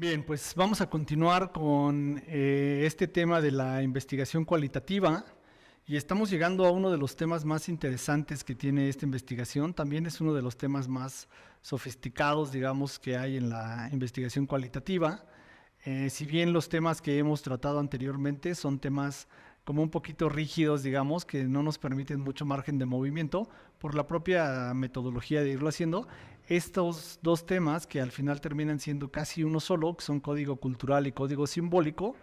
Bien, pues vamos a continuar con este tema de la investigación cualitativa y estamos llegando a uno de los temas más interesantes que tiene esta investigación. También es uno de los temas más sofisticados, digamos, que hay en la investigación cualitativa. Si bien los temas que hemos tratado anteriormente son temas como un poquito rígidos, digamos, que no nos permiten mucho margen de movimiento por la propia metodología de irlo haciendo, estos dos temas que al final terminan siendo casi uno solo, que son código cultural y código simbólico,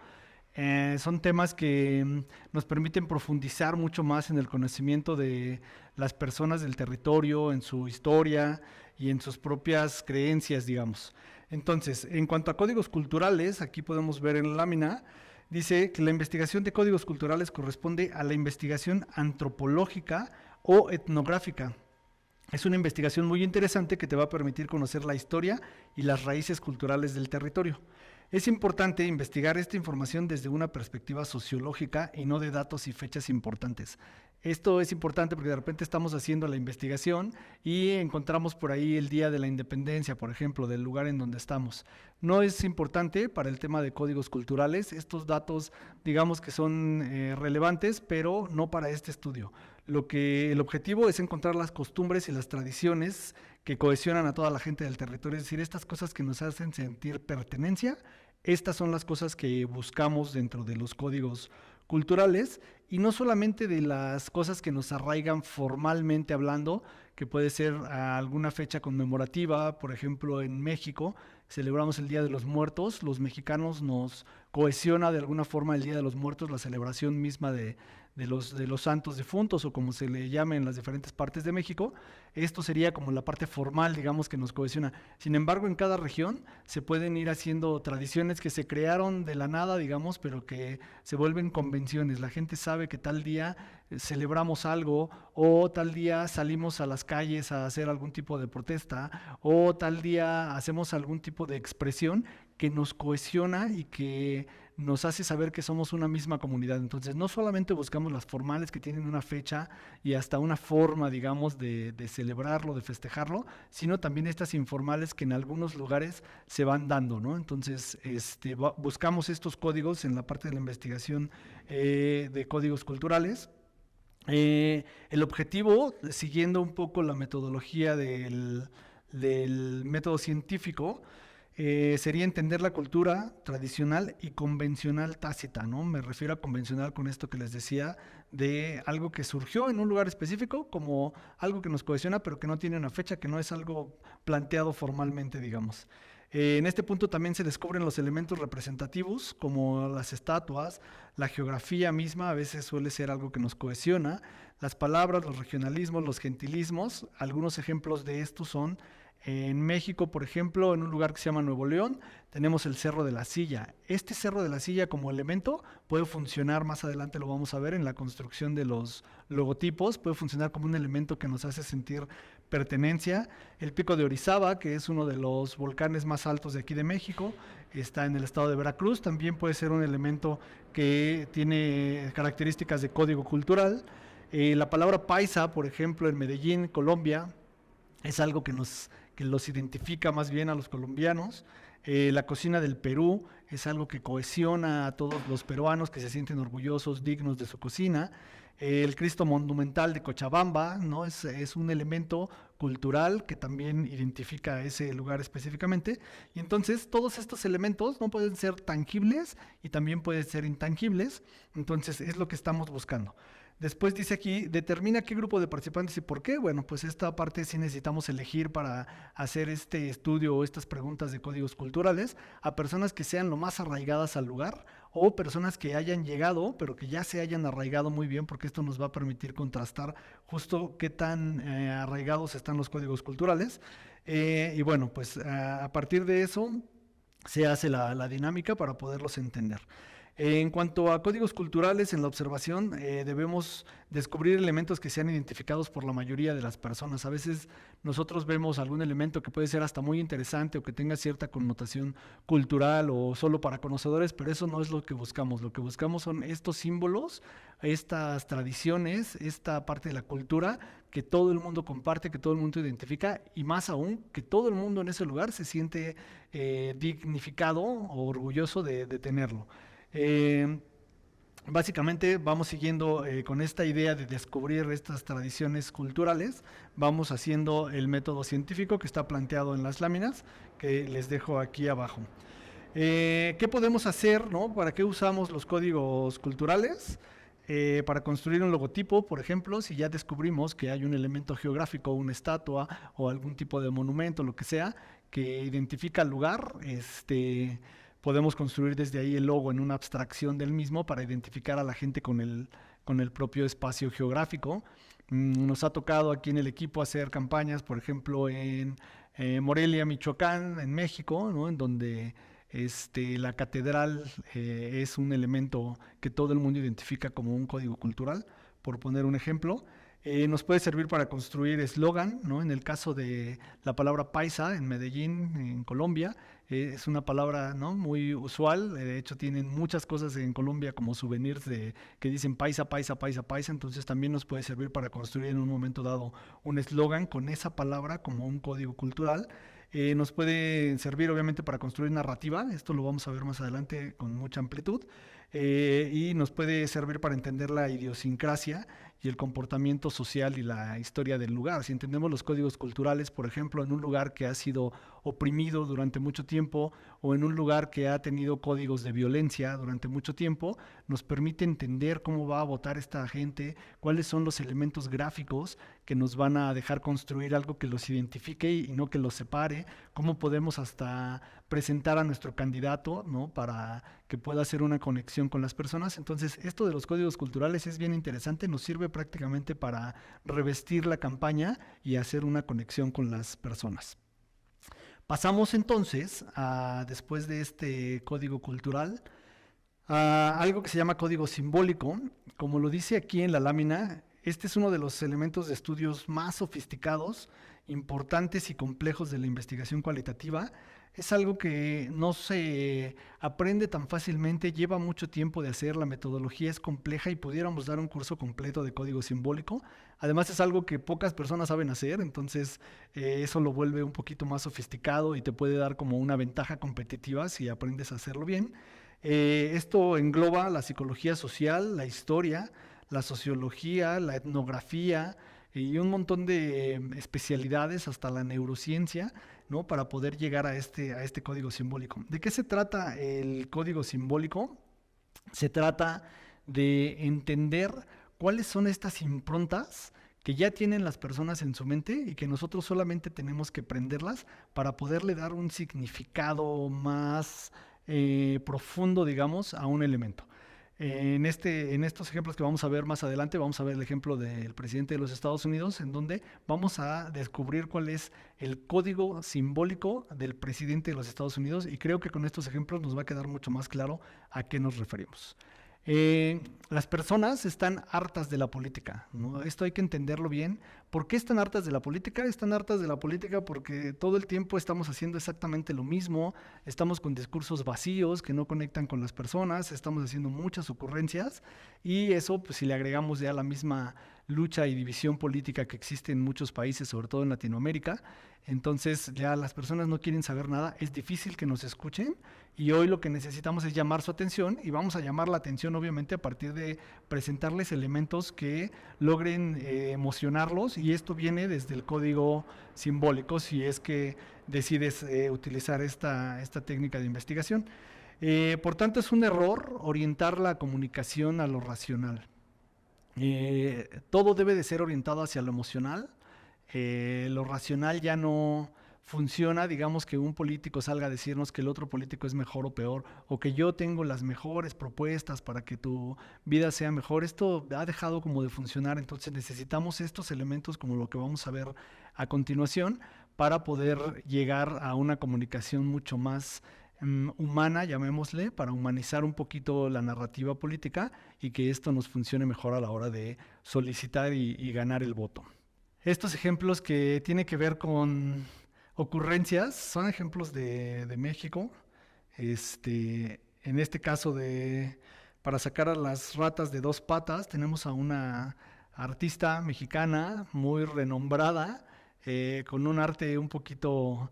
son temas que nos permiten profundizar mucho más en el conocimiento de las personas del territorio, en su historia y en sus propias creencias, digamos. Entonces, en cuanto a códigos culturales, aquí podemos ver en la lámina, dice que la investigación de códigos culturales corresponde a la investigación antropológica o etnográfica. Es una investigación muy interesante que te va a permitir conocer la historia y las raíces culturales del territorio. Es importante investigar esta información desde una perspectiva sociológica y no de datos y fechas importantes. Esto es importante porque de repente estamos haciendo la investigación y encontramos por ahí el día de la independencia, por ejemplo, del lugar en donde estamos. No es importante para el tema de códigos culturales. Estos datos, digamos que son relevantes, pero no para este estudio. El objetivo es encontrar las costumbres y las tradiciones que cohesionan a toda la gente del territorio, es decir, estas cosas que nos hacen sentir pertenencia, estas son las cosas que buscamos dentro de los códigos culturales y no solamente de las cosas que nos arraigan formalmente hablando, que puede ser alguna fecha conmemorativa, por ejemplo en México celebramos el Día de los Muertos, los mexicanos nos cohesiona de alguna forma el Día de los Muertos, la celebración misma de los santos difuntos o como se le llame en las diferentes partes de México. Esto sería como la parte formal, digamos, que nos cohesiona. Sin embargo, en cada región se pueden ir haciendo tradiciones que se crearon de la nada, digamos, pero que se vuelven convenciones. La gente sabe que tal día celebramos algo o tal día salimos a las calles a hacer algún tipo de protesta o tal día hacemos algún tipo de expresión que nos cohesiona y que nos hace saber que somos una misma comunidad. Entonces, no solamente buscamos las formales que tienen una fecha y hasta una forma, digamos, de celebrarlo, de festejarlo, sino también estas informales que en algunos lugares se van dando, ¿no? Entonces, buscamos estos códigos en la parte de la investigación de códigos culturales. El objetivo, siguiendo un poco la metodología del método científico, sería entender la cultura tradicional y convencional tácita, ¿no? Me refiero a convencional con esto que les decía, de algo que surgió en un lugar específico, como algo que nos cohesiona, pero que no tiene una fecha, que no es algo planteado formalmente, digamos. En este punto también se descubren los elementos representativos, como las estatuas, la geografía misma, a veces suele ser algo que nos cohesiona, las palabras, los regionalismos, los gentilismos. Algunos ejemplos de estos son en México, por ejemplo, en un lugar que se llama Nuevo León, tenemos el Cerro de la Silla. Este Cerro de la Silla como elemento puede funcionar, más adelante lo vamos a ver en la construcción de los logotipos, puede funcionar como un elemento que nos hace sentir pertenencia. El Pico de Orizaba, que es uno de los volcanes más altos de aquí de México, está en el estado de Veracruz, también puede ser un elemento que tiene características de código cultural. La palabra paisa, por ejemplo, en Medellín, Colombia, es algo que los identifica más bien a los colombianos. La cocina del Perú es algo que cohesiona a todos los peruanos que se sienten orgullosos, dignos de su cocina. El Cristo Monumental de Cochabamba, ¿no? Es un elemento cultural que también identifica ese lugar específicamente. Y entonces todos estos elementos no pueden ser tangibles y también pueden ser intangibles. Entonces es lo que estamos buscando. Después dice aquí, determina qué grupo de participantes y por qué. Bueno, pues esta parte sí necesitamos elegir para hacer este estudio o estas preguntas de códigos culturales a personas que sean lo más arraigadas al lugar o personas que hayan llegado, pero que ya se hayan arraigado muy bien, porque esto nos va a permitir contrastar justo qué tan arraigados están los códigos culturales. Y bueno, pues a partir de eso se hace la dinámica para poderlos entender. En cuanto a códigos culturales en la observación, debemos descubrir elementos que sean identificados por la mayoría de las personas. A veces nosotros vemos algún elemento que puede ser hasta muy interesante o que tenga cierta connotación cultural o solo para conocedores, pero eso no es lo que buscamos. Lo que buscamos son estos símbolos, estas tradiciones, esta parte de la cultura que todo el mundo comparte, que todo el mundo identifica y más aún que todo el mundo en ese lugar se siente dignificado o orgulloso de tenerlo. Eh, Básicamente vamos siguiendo con esta idea de descubrir estas tradiciones culturales, vamos haciendo el método científico que está planteado en las láminas, que les dejo aquí abajo. ¿Qué podemos hacer, no? ¿Para qué usamos los códigos culturales? Para construir un logotipo, por ejemplo, si ya descubrimos que hay un elemento geográfico, una estatua o algún tipo de monumento, lo que sea, que identifica el lugar, podemos construir desde ahí el logo en una abstracción del mismo para identificar a la gente con el propio espacio geográfico. Nos ha tocado aquí en el equipo hacer campañas, por ejemplo, en Morelia, Michoacán, en México, ¿no? En donde la catedral es un elemento que todo el mundo identifica como un código cultural, por poner un ejemplo. Nos puede servir para construir eslogan, ¿no? En el caso de la palabra paisa en Medellín, en Colombia, es una palabra, ¿no? Muy usual. De hecho, tienen muchas cosas en Colombia como souvenirs que dicen paisa, paisa, paisa, paisa. Entonces también nos puede servir para construir en un momento dado un eslogan con esa palabra como un código cultural. Nos puede servir obviamente para construir narrativa, esto lo vamos a ver más adelante con mucha amplitud, y nos puede servir para entender la idiosincrasia y el comportamiento social y la historia del lugar. Si entendemos los códigos culturales, por ejemplo, en un lugar que ha sido oprimido durante mucho tiempo o en un lugar que ha tenido códigos de violencia durante mucho tiempo, nos permite entender cómo va a votar esta gente, cuáles son los elementos gráficos que nos van a dejar construir algo que los identifique y no que los separe, cómo podemos hasta presentar a nuestro candidato, ¿no? Para que pueda hacer una conexión con las personas. Entonces, esto de los códigos culturales es bien interesante, nos sirve prácticamente para revestir la campaña y hacer una conexión con las personas. Pasamos entonces, después de este código cultural, a algo que se llama código simbólico. Como lo dice aquí en la lámina, este es uno de los elementos de estudios más sofisticados, importantes y complejos de la investigación cualitativa. Es algo que no se aprende tan fácilmente, lleva mucho tiempo de hacer, la metodología es compleja y pudiéramos dar un curso completo de código simbólico. Además es algo que pocas personas saben hacer, entonces eso lo vuelve un poquito más sofisticado y te puede dar como una ventaja competitiva si aprendes a hacerlo bien. Esto engloba la psicología social, la historia, la sociología, la etnografía y un montón de especialidades, hasta la neurociencia, ¿no? Para poder llegar a este código simbólico. ¿De qué se trata el código simbólico? Se trata de entender cuáles son estas improntas que ya tienen las personas en su mente y que nosotros solamente tenemos que prenderlas para poderle dar un significado más profundo, digamos, a un elemento. En estos ejemplos que vamos a ver más adelante, vamos a ver el ejemplo del presidente de los Estados Unidos, en donde vamos a descubrir cuál es el código simbólico del presidente de los Estados Unidos, y creo que con estos ejemplos nos va a quedar mucho más claro a qué nos referimos. Las personas están hartas de la política, ¿no? Esto hay que entenderlo bien. ¿Por qué están hartas de la política? Están hartas de la política porque todo el tiempo estamos haciendo exactamente lo mismo, estamos con discursos vacíos que no conectan con las personas, estamos haciendo muchas ocurrencias, y eso, pues si le agregamos ya la misma lucha y división política que existe en muchos países, sobre todo en Latinoamérica, entonces ya las personas no quieren saber nada, es difícil que nos escuchen, y hoy lo que necesitamos es llamar su atención, y vamos a llamar la atención obviamente a partir de presentarles elementos que logren emocionarlos, y esto viene desde el código simbólico si es que decides utilizar esta técnica de investigación. Por tanto, es un error orientar la comunicación a lo racional. Todo debe de ser orientado hacia lo emocional. Lo racional ya no funciona. Digamos que un político salga a decirnos que el otro político es mejor o peor, o que yo tengo las mejores propuestas para que tu vida sea mejor. Esto ha dejado como de funcionar, entonces necesitamos estos elementos como lo que vamos a ver a continuación para poder llegar a una comunicación mucho más humana, llamémosle, para humanizar un poquito la narrativa política y que esto nos funcione mejor a la hora de solicitar y ganar el voto. Estos ejemplos que tienen que ver con ocurrencias son ejemplos de México. En este caso para sacar a las ratas de dos patas, tenemos a una artista mexicana muy renombrada, con un arte un poquito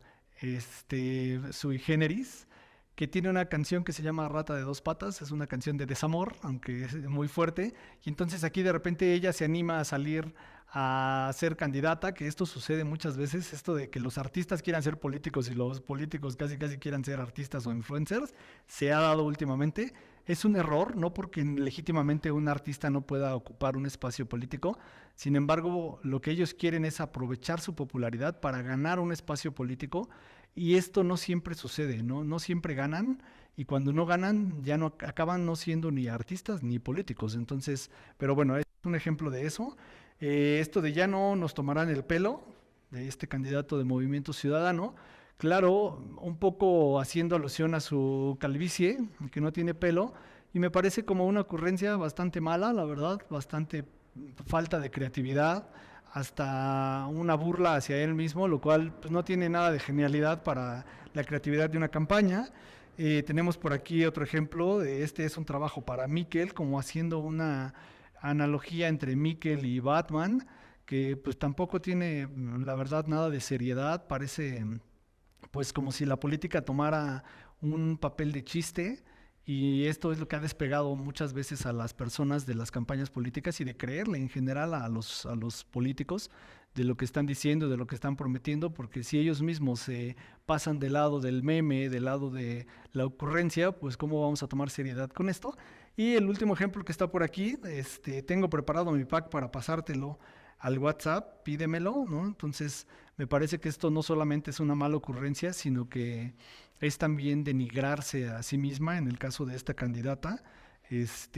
sui generis, que tiene una canción que se llama Rata de dos patas. Es una canción de desamor, aunque es muy fuerte, y entonces aquí de repente ella se anima a salir a ser candidata, que esto sucede muchas veces, esto de que los artistas quieran ser políticos y los políticos casi quieran ser artistas o influencers, se ha dado últimamente. Es un error, no porque legítimamente un artista no pueda ocupar un espacio político. Sin embargo, lo que ellos quieren es aprovechar su popularidad para ganar un espacio político, y esto no siempre sucede, ¿no? No siempre ganan, y cuando no ganan ya no acaban no siendo ni artistas ni políticos. Entonces, pero bueno, es un ejemplo de eso. Esto de ya no nos tomarán el pelo, de este candidato de Movimiento Ciudadano, claro, un poco haciendo alusión a su calvicie, que no tiene pelo, y me parece como una ocurrencia bastante mala, la verdad, bastante falta de creatividad, hasta una burla hacia él mismo, lo cual pues, no tiene nada de genialidad para la creatividad de una campaña. Tenemos por aquí otro ejemplo, este es un trabajo para Miquel, como haciendo una analogía entre Miquel y Batman, que pues tampoco tiene, la verdad, nada de seriedad. Parece pues como si la política tomara un papel de chiste, y esto es lo que ha despegado muchas veces a las personas de las campañas políticas y de creerle en general a los políticos de lo que están diciendo, de lo que están prometiendo, porque si ellos mismos se pasan del lado del meme, del lado de la ocurrencia, pues cómo vamos a tomar seriedad con esto. Y el último ejemplo que está por aquí, tengo preparado mi pack para pasártelo al WhatsApp, pídemelo, ¿no? Entonces, me parece que esto no solamente es una mala ocurrencia, sino que es también denigrarse a sí misma en el caso de esta candidata. Pues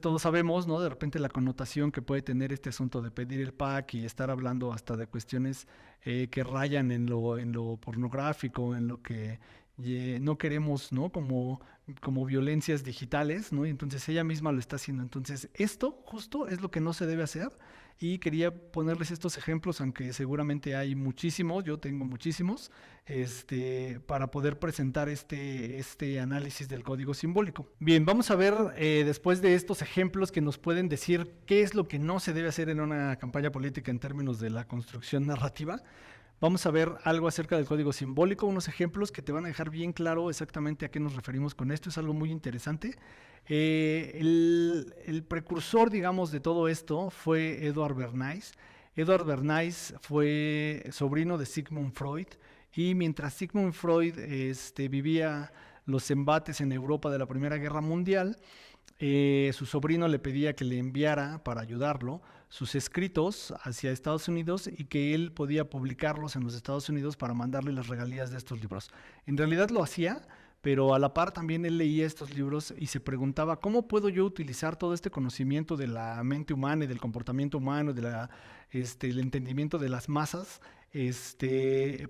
todos sabemos, ¿no? De repente la connotación que puede tener este asunto de pedir el pack y estar hablando hasta de cuestiones que rayan en lo pornográfico, en lo que no queremos, ¿no? Como violencias digitales, ¿no? Y entonces ella misma lo está haciendo. Entonces, esto justo es lo que no se debe hacer, y quería ponerles estos ejemplos, aunque seguramente hay muchísimos, yo tengo muchísimos, para poder presentar este análisis del código simbólico. Bien, vamos a ver después de estos ejemplos que nos pueden decir qué es lo que no se debe hacer en una campaña política en términos de la construcción narrativa. Vamos a ver algo acerca del código simbólico, unos ejemplos que te van a dejar bien claro exactamente a qué nos referimos con esto. Es algo muy interesante. El precursor, digamos, de todo esto fue Edward Bernays. Edward Bernays fue sobrino de Sigmund Freud, y mientras Sigmund Freud vivía los embates en Europa de la Primera Guerra Mundial, su sobrino le pedía que le enviara para ayudarlo sus escritos hacia Estados Unidos, y que él podía publicarlos en los Estados Unidos para mandarle las regalías de estos libros. En realidad lo hacía, pero a la par también él leía estos libros y se preguntaba, ¿cómo puedo yo utilizar todo este conocimiento de la mente humana y del comportamiento humano, el entendimiento de las masas,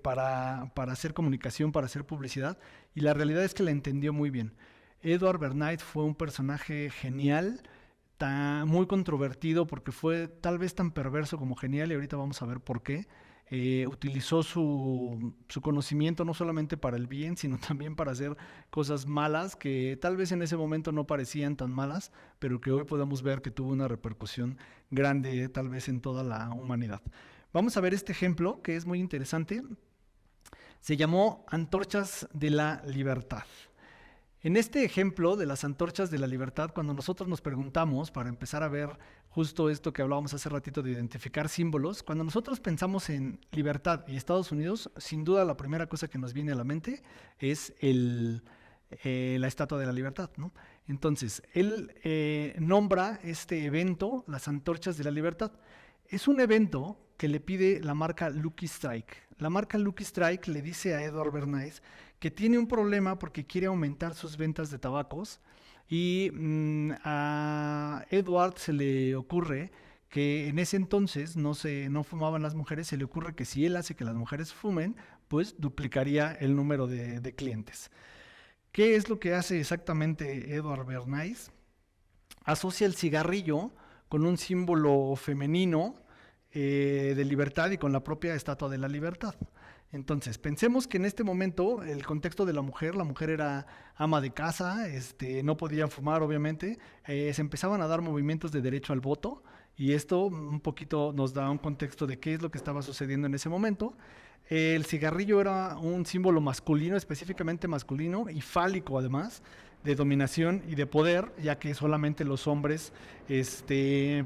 para hacer comunicación, para hacer publicidad? Y la realidad es que la entendió muy bien. Edward Bernays fue un personaje genial, muy controvertido, porque fue tal vez tan perverso como genial, y ahorita vamos a ver por qué. Utilizó su conocimiento no solamente para el bien, sino también para hacer cosas malas que tal vez en ese momento no parecían tan malas, pero que hoy podemos ver que tuvo una repercusión grande tal vez en toda la humanidad. Vamos a ver este ejemplo que es muy interesante. Se llamó Antorchas de la Libertad. En este ejemplo de las antorchas de la libertad, cuando nosotros nos preguntamos, para empezar a ver justo esto que hablábamos hace ratito de identificar símbolos, cuando nosotros pensamos en libertad y Estados Unidos, sin duda la primera cosa que nos viene a la mente es la Estatua de la Libertad, ¿no? Entonces, él nombra este evento las Antorchas de la Libertad. Es un evento que le pide la marca Lucky Strike. La marca Lucky Strike le dice a Edward Bernays que tiene un problema porque quiere aumentar sus ventas de tabacos, y a Edward se le ocurre que en ese entonces no fumaban las mujeres. Se le ocurre que si él hace que las mujeres fumen, pues duplicaría el número de clientes. ¿Qué es lo que hace exactamente Edward Bernays? Asocia el cigarrillo con un símbolo femenino de libertad y con la propia Estatua de la Libertad. Entonces, pensemos que en este momento el contexto de la mujer era ama de casa, no podía fumar obviamente, se empezaban a dar movimientos de derecho al voto y esto un poquito nos da un contexto de qué es lo que estaba sucediendo en ese momento. El cigarrillo era un símbolo masculino, específicamente masculino y fálico además, de dominación y de poder, ya que solamente los hombres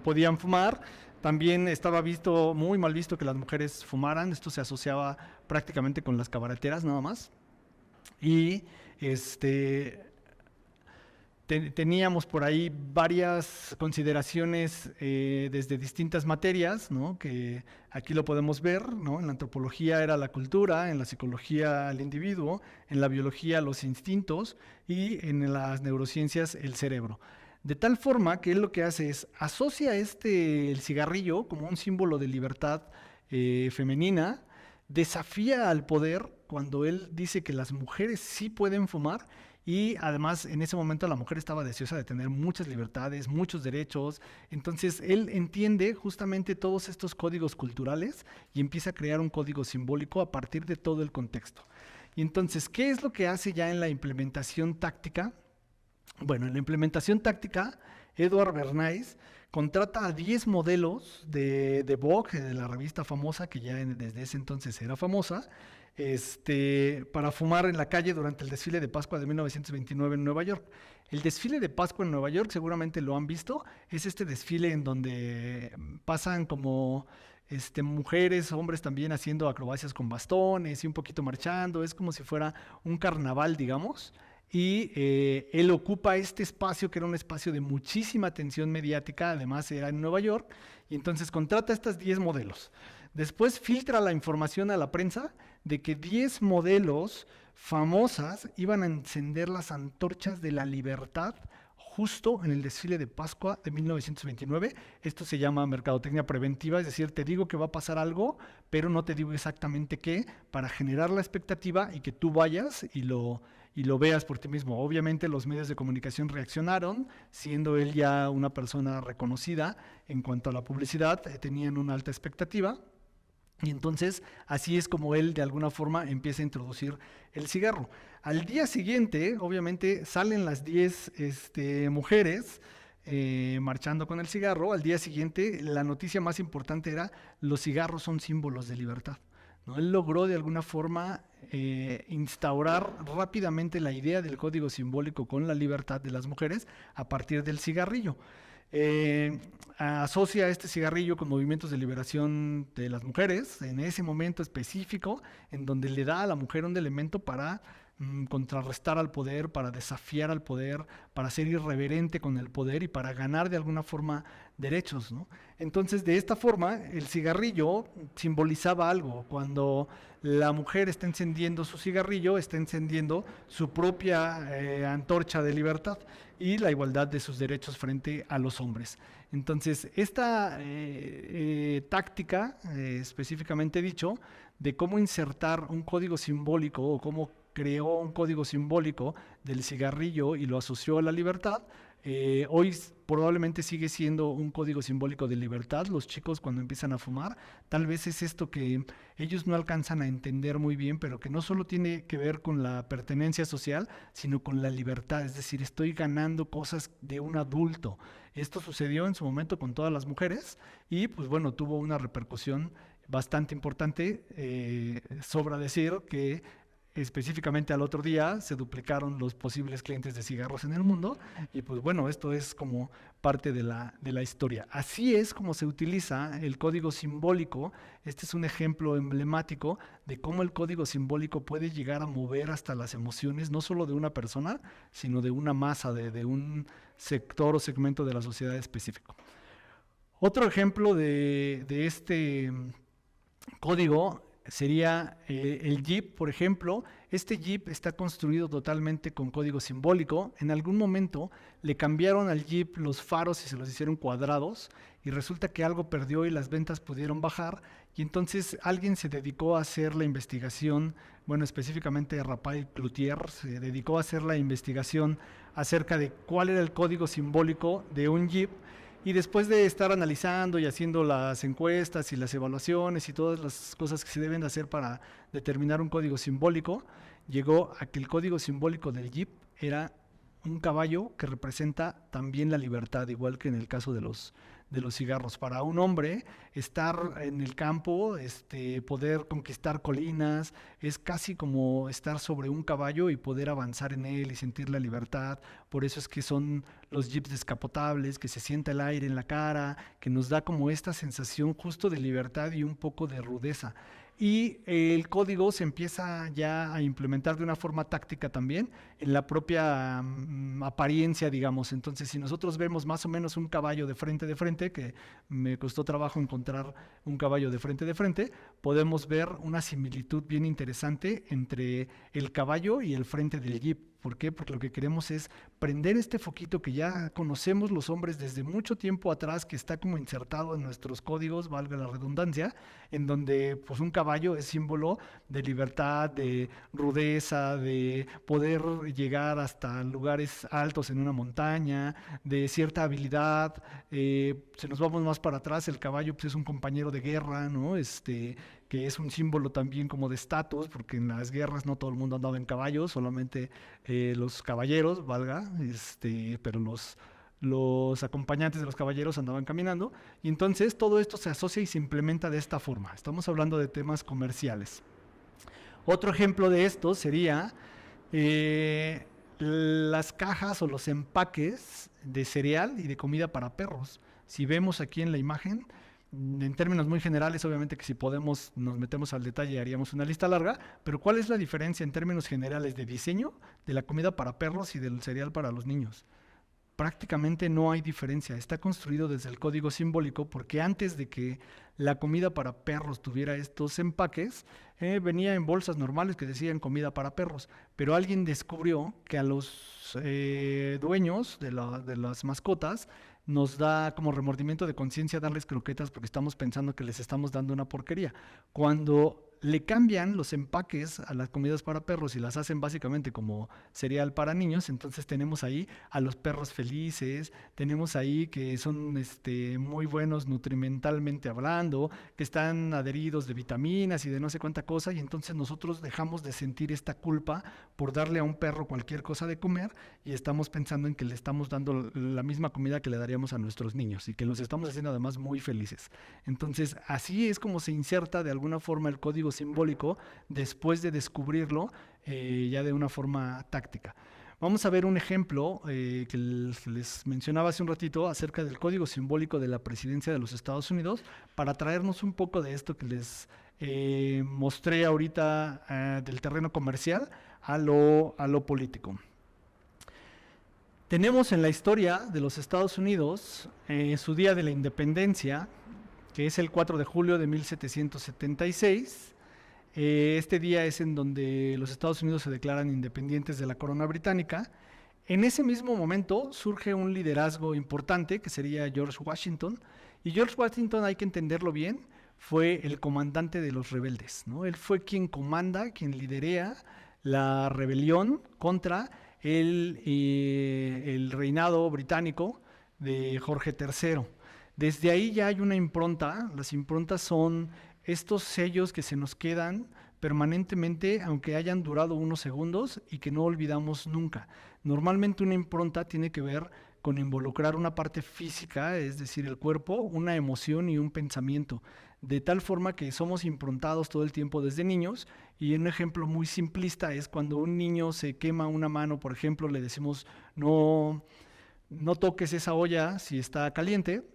podían fumar. También estaba muy mal visto que las mujeres fumaran, esto se asociaba prácticamente con las cabareteras nada más. Y teníamos por ahí varias consideraciones desde distintas materias, ¿no? Que aquí lo podemos ver, ¿no? En la antropología era la cultura, en la psicología el individuo, en la biología los instintos y en las neurociencias el cerebro. De tal forma que él lo que hace es asocia el cigarrillo como un símbolo de libertad femenina, desafía al poder cuando él dice que las mujeres sí pueden fumar. Y además en ese momento la mujer estaba deseosa de tener muchas libertades, muchos derechos. Entonces él entiende justamente todos estos códigos culturales y empieza a crear un código simbólico a partir de todo el contexto. Y entonces, ¿qué es lo que hace ya en la implementación táctica? Bueno, en la implementación táctica, Edward Bernays contrata a 10 modelos de Vogue, de la revista famosa, que ya desde ese entonces era famosa, para fumar en la calle durante el desfile de Pascua de 1929 en Nueva York. El desfile de Pascua en Nueva York, seguramente lo han visto, es este desfile en donde pasan como mujeres, hombres también haciendo acrobacias con bastones y un poquito marchando, es como si fuera un carnaval, digamos. Y él ocupa este espacio que era un espacio de muchísima atención mediática, además era en Nueva York, y entonces contrata a estas 10 modelos. Después filtra la información a la prensa de que 10 modelos famosas iban a encender las antorchas de la libertad justo en el desfile de Pascua de 1929. Esto se llama mercadotecnia preventiva, es decir, te digo que va a pasar algo, pero no te digo exactamente qué, para generar la expectativa y que tú vayas y lo veas por ti mismo. Obviamente los medios de comunicación reaccionaron, siendo él ya una persona reconocida en cuanto a la publicidad, tenían una alta expectativa. Y entonces así es como él de alguna forma empieza a introducir el cigarro. Al día siguiente, obviamente, salen las 10 mujeres marchando con el cigarro. Al día siguiente, la noticia más importante era: los cigarros son símbolos de libertad, ¿no? Él logró de alguna forma instaurar rápidamente la idea del código simbólico con la libertad de las mujeres a partir del cigarrillo. Asocia este cigarrillo con movimientos de liberación de las mujeres en ese momento específico, en donde le da a la mujer un elemento para contrarrestar al poder, para desafiar al poder, para ser irreverente con el poder y para ganar de alguna forma derechos, ¿no? Entonces, de esta forma, el cigarrillo simbolizaba algo. Cuando la mujer está encendiendo su cigarrillo, está encendiendo su propia antorcha de libertad y la igualdad de sus derechos frente a los hombres. Entonces, esta táctica, específicamente dicho, de cómo insertar un código simbólico o cómo creó un código simbólico del cigarrillo y lo asoció a la libertad, hoy probablemente sigue siendo un código simbólico de libertad. Los chicos cuando empiezan a fumar, tal vez es esto que ellos no alcanzan a entender muy bien, pero que no solo tiene que ver con la pertenencia social, sino con la libertad. Es decir, estoy ganando cosas de un adulto. Esto sucedió en su momento con todas las mujeres y pues bueno, tuvo una repercusión bastante importante. Sobra decir que específicamente al otro día se duplicaron los posibles clientes de cigarros en el mundo y pues bueno, esto es como parte de la historia. Así es como se utiliza el código simbólico. Este es un ejemplo emblemático de cómo el código simbólico puede llegar a mover hasta las emociones, no solo de una persona, sino de una masa, de un sector o segmento de la sociedad específico. Otro ejemplo de este código sería el Jeep, por ejemplo. Este Jeep está construido totalmente con código simbólico. En algún momento le cambiaron al Jeep los faros y se los hicieron cuadrados y resulta que algo perdió y las ventas pudieron bajar y entonces alguien se dedicó a hacer la investigación, bueno, específicamente Rafael Cloutier se dedicó a hacer la investigación acerca de cuál era el código simbólico de un Jeep. Y después de estar analizando y haciendo las encuestas y las evaluaciones y todas las cosas que se deben de hacer para determinar un código simbólico, llegó a que el código simbólico del Jeep era un caballo que representa también la libertad, igual que en el caso de los cigarros. Para un hombre, estar en el campo, poder conquistar colinas, es casi como estar sobre un caballo y poder avanzar en él y sentir la libertad. Por eso es que son los jeeps descapotables, que se sienta el aire en la cara, que nos da como esta sensación justo de libertad y un poco de rudeza. Y el código se empieza ya a implementar de una forma táctica también en la propia apariencia, digamos. Entonces, si nosotros vemos más o menos un caballo de frente, que me costó trabajo encontrar un caballo de frente, podemos ver una similitud bien interesante entre el caballo y el frente del jeep. ¿Por qué? Porque lo que queremos es prender este foquito que ya conocemos los hombres desde mucho tiempo atrás, que está como insertado en nuestros códigos, valga la redundancia, en donde pues un caballo es símbolo de libertad, de rudeza, de poder llegar hasta lugares altos en una montaña, de cierta habilidad. Si nos vamos más para atrás, el caballo pues, es un compañero de guerra, ¿no? Que es un símbolo también como de estatus, porque en las guerras no todo el mundo andaba en caballos, solamente los caballeros, valga, pero los acompañantes de los caballeros andaban caminando, y entonces todo esto se asocia y se implementa de esta forma. Estamos hablando de temas comerciales. Otro ejemplo de esto sería las cajas o los empaques de cereal y de comida para perros. Si vemos aquí en la imagen, en términos muy generales, obviamente que si podemos nos metemos al detalle y haríamos una lista larga, pero ¿cuál es la diferencia en términos generales de diseño de la comida para perros y del cereal para los niños? Prácticamente no hay diferencia, está construido desde el código simbólico porque antes de que la comida para perros tuviera estos empaques, venía en bolsas normales que decían comida para perros, pero alguien descubrió que a los dueños de las mascotas nos da como remordimiento de conciencia darles croquetas porque estamos pensando que les estamos dando una porquería. Cuando le cambian los empaques a las comidas para perros y las hacen básicamente como cereal para niños, entonces tenemos ahí a los perros felices, tenemos ahí que son muy buenos nutrimentalmente hablando, que están adheridos de vitaminas y de no sé cuánta cosa, y entonces nosotros dejamos de sentir esta culpa por darle a un perro cualquier cosa de comer y estamos pensando en que le estamos dando la misma comida que le daríamos a nuestros niños y que los estamos haciendo además muy felices. Entonces así es como se inserta de alguna forma el código simbólico después de descubrirlo ya de una forma táctica. Vamos a ver un ejemplo que les mencionaba hace un ratito acerca del código simbólico de la presidencia de los Estados Unidos para traernos un poco de esto que les mostré ahorita del terreno comercial a lo político. Tenemos en la historia de los Estados Unidos su día de la independencia, que es el 4 de julio de 1776. Este día es en donde los Estados Unidos se declaran independientes de la corona británica. En ese mismo momento surge un liderazgo importante que sería George Washington. Y George Washington, hay que entenderlo bien, fue el comandante de los rebeldes, ¿no? Él fue quien comanda, quien liderea la rebelión contra el reinado británico de Jorge III. Desde ahí ya hay una impronta. Las improntas son estos sellos que se nos quedan permanentemente, aunque hayan durado unos segundos y que no olvidamos nunca. Normalmente una impronta tiene que ver con involucrar una parte física, es decir, el cuerpo, una emoción y un pensamiento, de tal forma que somos improntados todo el tiempo desde niños. Y un ejemplo muy simplista es cuando un niño se quema una mano, por ejemplo, le decimos no toques esa olla si está caliente,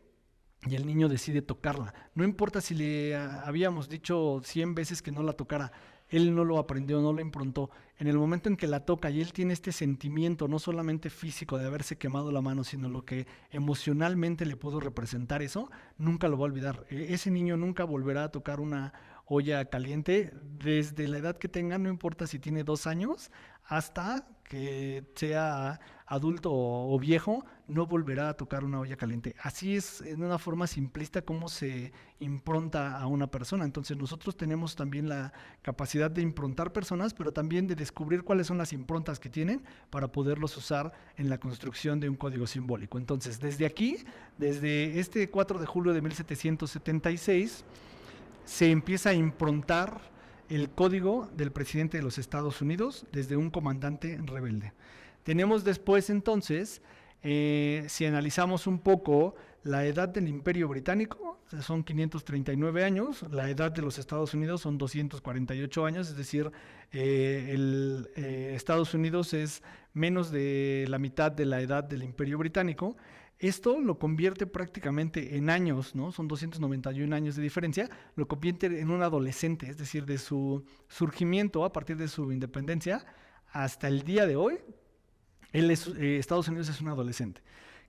y el niño decide tocarla. No importa si le habíamos dicho 100 veces que no la tocara, él no lo aprendió, no lo improntó. En el momento en que la toca y él tiene este sentimiento, no solamente físico de haberse quemado la mano, sino lo que emocionalmente le pudo representar eso, nunca lo va a olvidar. Ese niño nunca volverá a tocar una olla caliente desde la edad que tenga, no importa si tiene 2 años, hasta que sea adulto o viejo, no volverá a tocar una olla caliente. Así es, en una forma simplista, cómo se impronta a una persona. Entonces nosotros tenemos también la capacidad de improntar personas, pero también de descubrir cuáles son las improntas que tienen para poderlos usar en la construcción de un código simbólico. Entonces, desde aquí, desde este 4 de julio de 1776, se empieza a improntar el código del presidente de los Estados Unidos desde un comandante rebelde. Tenemos después entonces, si analizamos un poco la edad del Imperio Británico, son 539 años, la edad de los Estados Unidos son 248 años, es decir, Estados Unidos es menos de la mitad de la edad del Imperio Británico. Esto lo convierte prácticamente en años, ¿no? Son 291 años de diferencia, lo convierte en un adolescente, es decir, de su surgimiento a partir de su independencia hasta el día de hoy, Estados Unidos es un adolescente.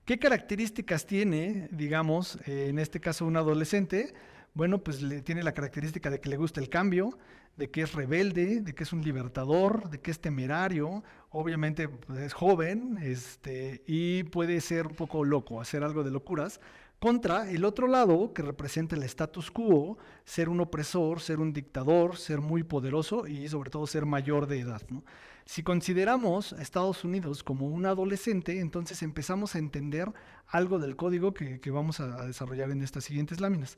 ¿Qué características tiene, digamos, en este caso un adolescente? Bueno, pues tiene la característica de que le gusta el cambio, de que es rebelde, de que es un libertador, de que es temerario, obviamente pues, es joven y puede ser un poco loco, hacer algo de locuras, contra el otro lado que representa el status quo, ser un opresor, ser un dictador, ser muy poderoso y sobre todo ser mayor de edad, ¿no? Si consideramos a Estados Unidos como un adolescente, entonces empezamos a entender algo del código que vamos a desarrollar en estas siguientes láminas.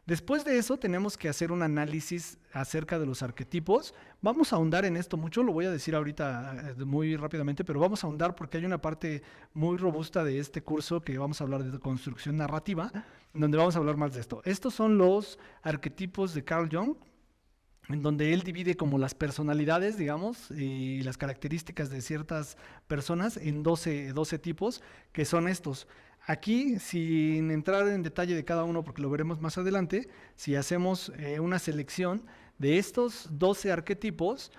Después de eso tenemos que hacer un análisis acerca de los arquetipos. Vamos a ahondar en esto mucho, lo voy a decir ahorita muy rápidamente, pero vamos a ahondar porque hay una parte muy robusta de este curso que vamos a hablar de construcción narrativa, donde vamos a hablar más de esto. Estos son los arquetipos de Carl Jung, en donde él divide como las personalidades, digamos, y las características de ciertas personas en 12 tipos, que son estos. Aquí, sin entrar en detalle de cada uno, porque lo veremos más adelante, si hacemos una selección de estos 12 arquetipos,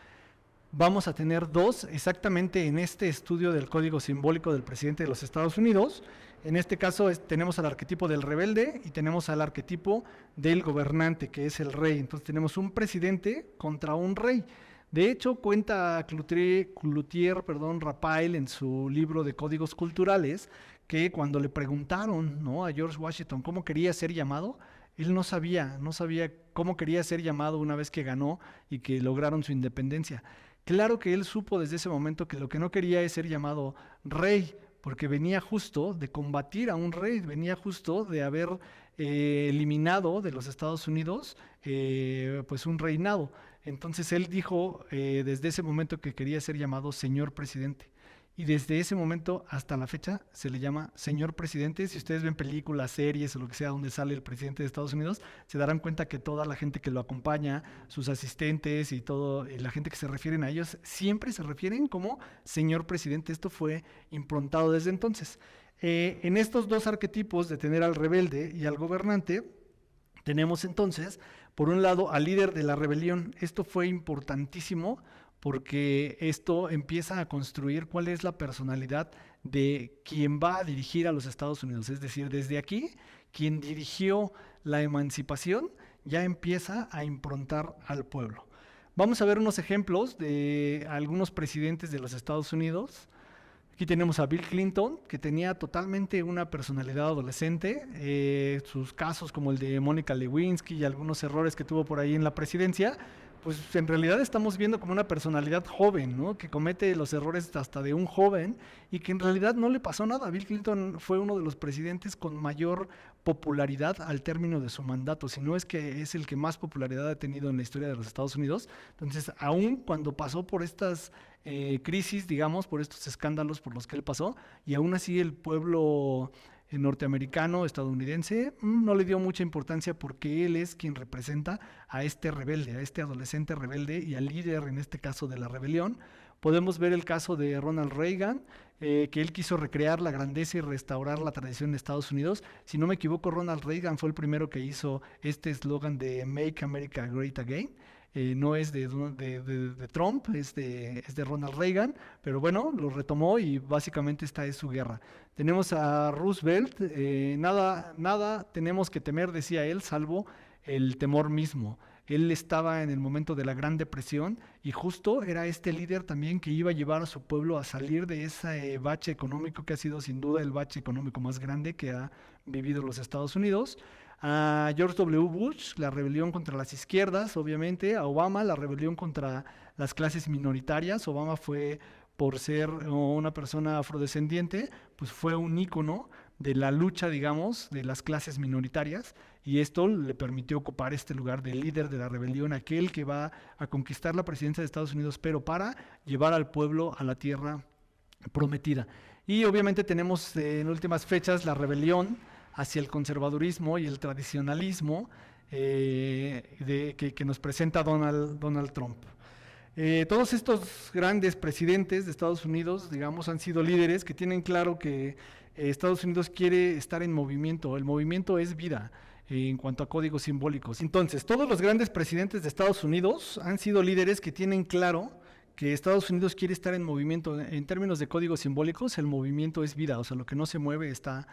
vamos a tener dos exactamente en este estudio del código simbólico del presidente de los Estados Unidos. En este caso tenemos al arquetipo del rebelde y tenemos al arquetipo del gobernante, que es el rey. Entonces tenemos un presidente contra un rey. De hecho, cuenta Cloutier, Rapail en su libro de Códigos Culturales, que cuando le preguntaron, ¿no?, a George Washington cómo quería ser llamado, él no sabía cómo quería ser llamado una vez que ganó y que lograron su independencia. Claro que él supo desde ese momento que lo que no quería es ser llamado rey, porque venía justo de combatir a un rey, venía justo de haber eliminado de los Estados Unidos pues un reinado. Entonces él dijo desde ese momento que quería ser llamado señor presidente. Y desde ese momento hasta la fecha se le llama señor presidente. Si ustedes ven películas, series o lo que sea donde sale el presidente de Estados Unidos, se darán cuenta que toda la gente que lo acompaña, sus asistentes y todo, y la gente que se refieren a ellos, siempre se refieren como señor presidente. Esto fue improntado desde entonces. En estos dos arquetipos de tener al rebelde y al gobernante, tenemos entonces, por un lado, al líder de la rebelión. Esto fue importantísimo porque esto empieza a construir cuál es la personalidad de quien va a dirigir a los Estados Unidos. Es decir, desde aquí, quien dirigió la emancipación ya empieza a improntar al pueblo. Vamos a ver unos ejemplos de algunos presidentes de los Estados Unidos. Aquí tenemos a Bill Clinton, que tenía totalmente una personalidad adolescente. Sus casos como el de Mónica Lewinsky y algunos errores que tuvo por ahí en la presidencia, pues en realidad estamos viendo como una personalidad joven, ¿no?, que comete los errores hasta de un joven y que en realidad no le pasó nada. Bill Clinton fue uno de los presidentes con mayor popularidad al término de su mandato, si no es que es el que más popularidad ha tenido en la historia de los Estados Unidos. Entonces, aún cuando pasó por estas crisis, digamos, por estos escándalos por los que él pasó, y aún así el pueblo norteamericano, estadounidense, no le dio mucha importancia porque él es quien representa a este rebelde, a este adolescente rebelde y al líder, en este caso, de la rebelión. Podemos ver el caso de Ronald Reagan, que él quiso recrear la grandeza y restaurar la tradición de Estados Unidos. Si no me equivoco, Ronald Reagan fue el primero que hizo este eslogan de Make America Great Again. No es de Trump, es de Ronald Reagan, pero bueno, lo retomó y básicamente esta es su guerra. Tenemos a Roosevelt, nada tenemos que temer, decía él, salvo el temor mismo. Él estaba en el momento de la Gran Depresión y justo era este líder también que iba a llevar a su pueblo a salir de ese bache económico que ha sido sin duda el bache económico más grande que ha vivido los Estados Unidos. A George W. Bush, la rebelión contra las izquierdas, obviamente. A Obama, la rebelión contra las clases minoritarias. Obama fue, por ser una persona afrodescendiente, pues fue un ícono de la lucha, digamos, de las clases minoritarias, y esto le permitió ocupar este lugar de líder de la rebelión, aquel que va a conquistar la presidencia de Estados Unidos, pero para llevar al pueblo a la tierra prometida. Y obviamente tenemos en últimas fechas la rebelión hacia el conservadurismo y el tradicionalismo que nos presenta Donald Trump. Todos estos grandes presidentes de Estados Unidos, digamos, han sido líderes que tienen claro que Estados Unidos quiere estar en movimiento. El movimiento es vida en cuanto a códigos simbólicos. Entonces, todos los grandes presidentes de Estados Unidos han sido líderes que tienen claro que Estados Unidos quiere estar en movimiento. En términos de códigos simbólicos, el movimiento es vida, o sea, lo que no se mueve está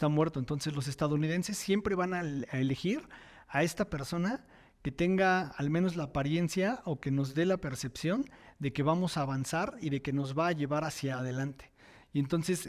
muerto. Entonces, los estadounidenses siempre van a elegir a esta persona que tenga al menos la apariencia o que nos dé la percepción de que vamos a avanzar y de que nos va a llevar hacia adelante. Y entonces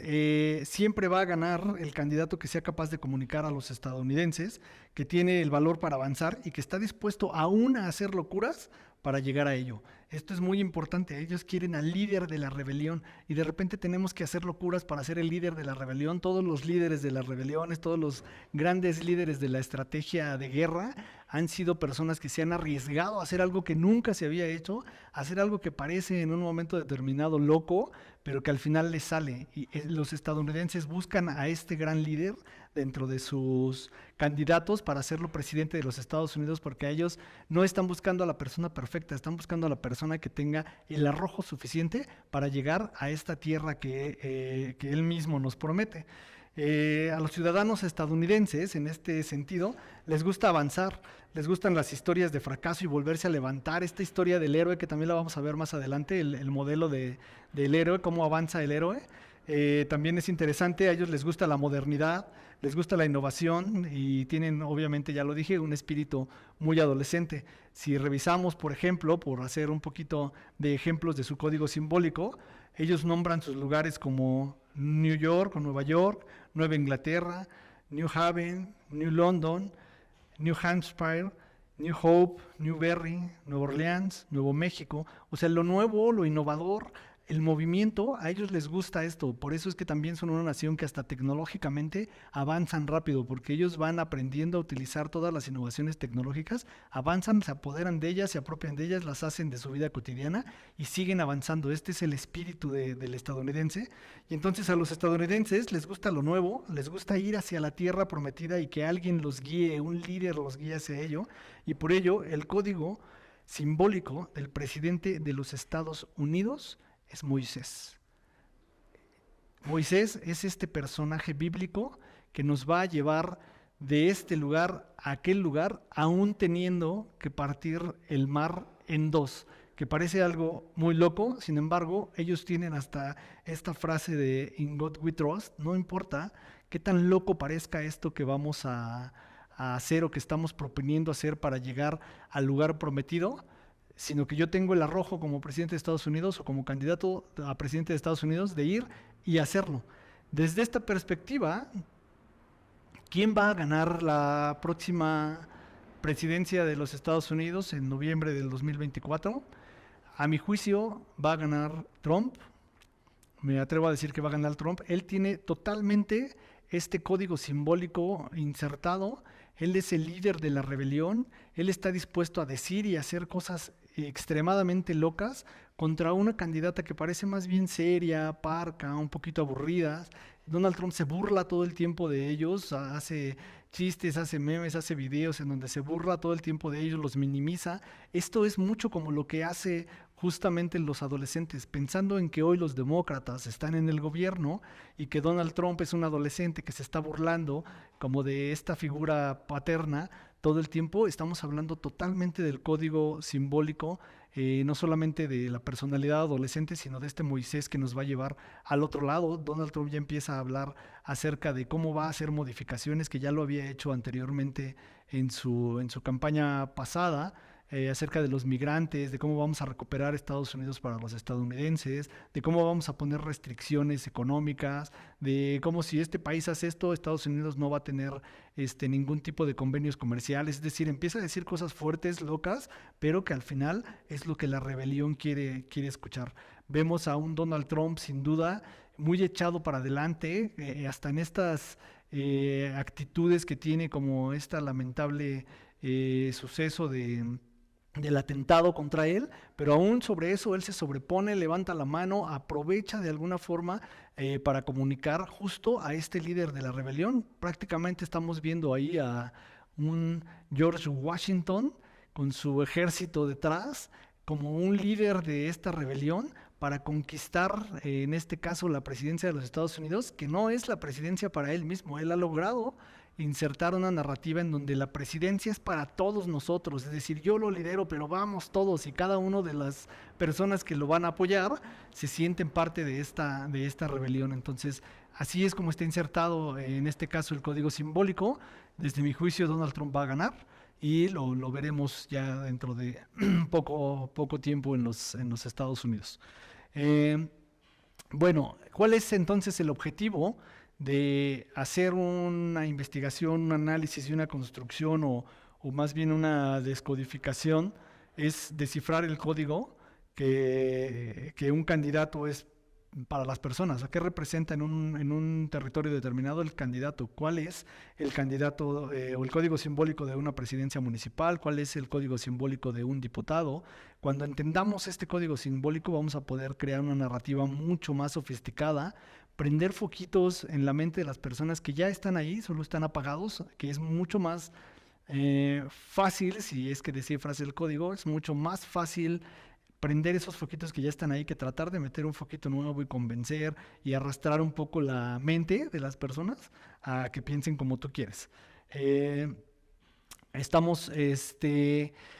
siempre va a ganar el candidato que sea capaz de comunicar a los estadounidenses que tiene el valor para avanzar y que está dispuesto aún a hacer locuras para llegar a ello. Esto es muy importante. Ellos quieren al líder de la rebelión y de repente tenemos que hacer locuras para ser el líder de la rebelión. Todos los líderes de las rebeliones, todos los grandes líderes de la estrategia de guerra han sido personas que se han arriesgado a hacer algo que nunca se había hecho, a hacer algo que parece en un momento determinado loco, pero que al final les sale. Y los estadounidenses buscan a este gran líder dentro de sus candidatos para hacerlo presidente de los Estados Unidos, porque a ellos no están buscando a la persona perfecta, están buscando a la persona que tenga el arrojo suficiente para llegar a esta tierra que él mismo nos promete. A los ciudadanos estadounidenses, en este sentido, les gusta avanzar, les gustan las historias de fracaso y volverse a levantar. Esta historia del héroe, que también la vamos a ver más adelante, el modelo del héroe, cómo avanza el héroe, también es interesante. A ellos les gusta la modernidad, les gusta la innovación y tienen, obviamente, ya lo dije, un espíritu muy adolescente. Si revisamos, por ejemplo, por hacer un poquito de ejemplos de su código simbólico, ellos nombran sus lugares como New York o Nueva York, Nueva Inglaterra, New Haven, New London, New Hampshire, New Hope, New Berry, Nueva Orleans, Nuevo México. O sea, lo nuevo, lo innovador, el movimiento, a ellos les gusta esto. Por eso es que también son una nación que hasta tecnológicamente avanzan rápido, porque ellos van aprendiendo a utilizar todas las innovaciones tecnológicas, avanzan, se apoderan de ellas, se apropian de ellas, las hacen de su vida cotidiana y siguen avanzando. Este es el espíritu del estadounidense. Y entonces a los estadounidenses les gusta lo nuevo, les gusta ir hacia la tierra prometida y que alguien los guíe, un líder los guíe hacia ello. Y por ello el código simbólico del presidente de los Estados Unidos es Moisés. Moisés es este personaje bíblico que nos va a llevar de este lugar a aquel lugar, aún teniendo que partir el mar en dos, que parece algo muy loco. Sin embargo, ellos tienen hasta esta frase de "In God we trust". No importa qué tan loco parezca esto que vamos a hacer o que estamos proponiendo hacer para llegar al lugar prometido, sino que yo tengo el arrojo como presidente de Estados Unidos o como candidato a presidente de Estados Unidos de ir y hacerlo. Desde esta perspectiva, ¿quién va a ganar la próxima presidencia de los Estados Unidos en noviembre del 2024? A mi juicio va a ganar Trump. Me atrevo a decir que va a ganar Trump. Él tiene totalmente este código simbólico insertado. Él es el líder de la rebelión. Él está dispuesto a decir y hacer cosas extremadamente locas contra una candidata que parece más bien seria, parca, un poquito aburrida. Donald Trump se burla todo el tiempo de ellos, hace chistes, hace memes, hace videos en donde se burla todo el tiempo de ellos, los minimiza. Esto es mucho como lo que hace justamente los adolescentes, pensando en que hoy los demócratas están en el gobierno y que Donald Trump es un adolescente que se está burlando como de esta figura paterna. Todo el tiempo estamos hablando totalmente del código simbólico, no solamente de la personalidad adolescente, sino de este Moisés que nos va a llevar al otro lado. Donald Trump ya empieza a hablar acerca de cómo va a hacer modificaciones, que ya lo había hecho anteriormente en su campaña pasada, acerca de los migrantes, de cómo vamos a recuperar Estados Unidos para los estadounidenses, de cómo vamos a poner restricciones económicas, de cómo si este país hace esto, Estados Unidos no va a tener ningún tipo de convenios comerciales. Es decir, empieza a decir cosas fuertes, locas, pero que al final es lo que la rebelión quiere escuchar. Vemos a un Donald Trump sin duda muy echado para adelante, hasta en estas actitudes que tiene, como esta lamentable suceso del atentado contra él, pero aún sobre eso él se sobrepone, levanta la mano, aprovecha de alguna forma para comunicar justo a este líder de la rebelión. Prácticamente estamos viendo ahí a un George Washington con su ejército detrás, como un líder de esta rebelión para conquistar, en este caso, la presidencia de los Estados Unidos, que no es la presidencia para él mismo. Él ha logrado insertar una narrativa en donde la presidencia es para todos nosotros, es decir, yo lo lidero, pero vamos todos, y cada una de las personas que lo van a apoyar se sienten parte de esta rebelión. Entonces, así es como está insertado, en este caso, el código simbólico. Desde mi juicio, Donald Trump va a ganar y lo veremos ya dentro de poco tiempo en los Estados Unidos. Eh, bueno, ¿cuál es entonces el objetivo de hacer una investigación, un análisis y una construcción, o más bien una descodificación? Es descifrar el código que un candidato es para las personas. ¿A qué representa en un territorio determinado el candidato? ¿Cuál es el candidato o el código simbólico de una presidencia municipal? ¿Cuál es el código simbólico de un diputado? Cuando entendamos este código simbólico, vamos a poder crear una narrativa mucho más sofisticada, prender foquitos en la mente de las personas que ya están ahí, solo están apagados, que es mucho más fácil, si es que descifras el código, es mucho más fácil prender esos foquitos que ya están ahí que tratar de meter un foquito nuevo y convencer y arrastrar un poco la mente de las personas a que piensen como tú quieres. Estamos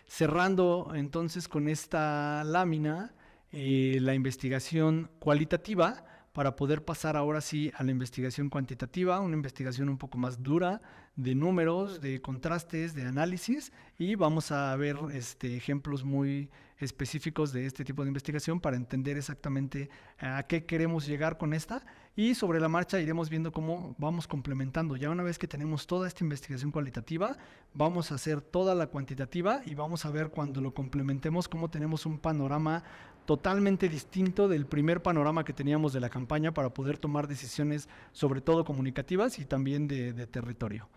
cerrando entonces con esta lámina la investigación cualitativa, para poder pasar ahora sí a la investigación cuantitativa, una investigación un poco más dura, de números, de contrastes, de análisis, y vamos a ver ejemplos muy específicos de este tipo de investigación para entender exactamente a qué queremos llegar con esta, y sobre la marcha iremos viendo cómo vamos complementando. Ya una vez que tenemos toda esta investigación cualitativa, vamos a hacer toda la cuantitativa y vamos a ver, cuando lo complementemos, cómo tenemos un panorama totalmente distinto del primer panorama que teníamos de la campaña, para poder tomar decisiones sobre todo comunicativas y también de territorio.